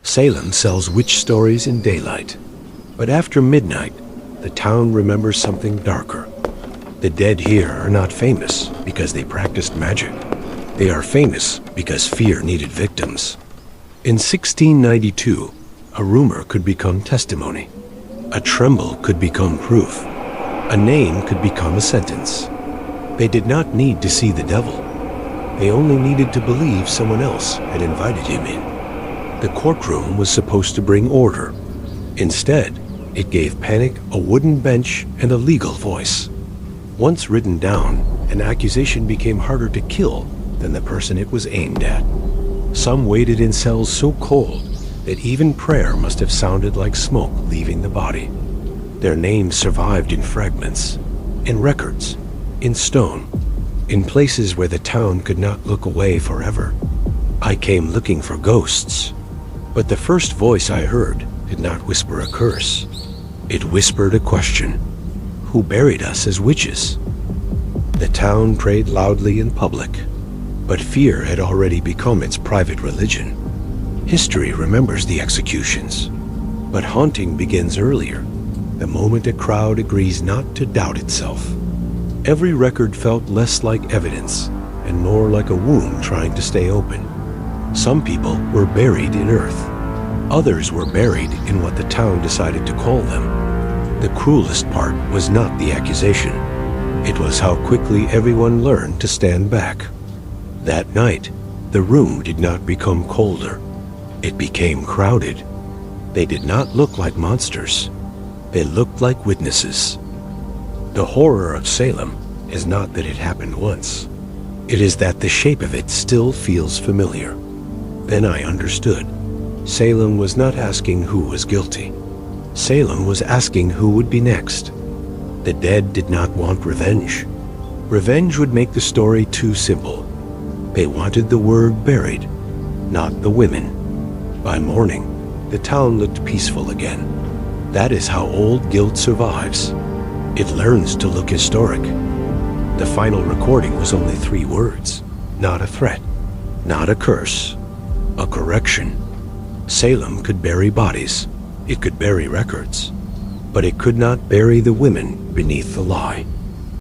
Salem sells witch stories in daylight, but after midnight, the town remembers something darker. The dead here are not famous because they practiced magic. They are famous because fear needed victims. In 1692, a rumor could become testimony. A tremble could become proof. A name could become a sentence. They did not need to see the devil. They only needed to believe someone else had invited him in. The courtroom was supposed to bring order. Instead, it gave panic a wooden bench and a legal voice. Once written down, an accusation became harder to kill than the person it was aimed at. Some waited in cells so cold that even prayer must have sounded like smoke leaving the body. Their names survived in fragments, in records, in stone, in places where the town could not look away forever. I came looking for ghosts, but the first voice I heard did not whisper a curse. It whispered a question. Who buried us as witches? The town prayed loudly in public, but fear had already become its private religion. History remembers the executions, but haunting begins earlier, the moment a crowd agrees not to doubt itself. Every record felt less like evidence and more like a wound trying to stay open. Some people were buried in earth. Others were buried in what the town decided to call them. The cruelest part was not the accusation. It was how quickly everyone learned to stand back. That night, the room did not become colder. It became crowded. They did not look like monsters. They looked like witnesses. The horror of Salem is not that it happened once. It is that the shape of it still feels familiar. Then I understood. Salem was not asking who was guilty. Salem was asking who would be next. The dead did not want revenge. Revenge would make the story too simple. They wanted the word buried, not the women. By morning, the town looked peaceful again. That is how old guilt survives. It learns to look historic. The final recording was only 3 words, not a threat, not a curse, a correction. Salem could bury bodies, it could bury records, but it could not bury the women beneath the lie.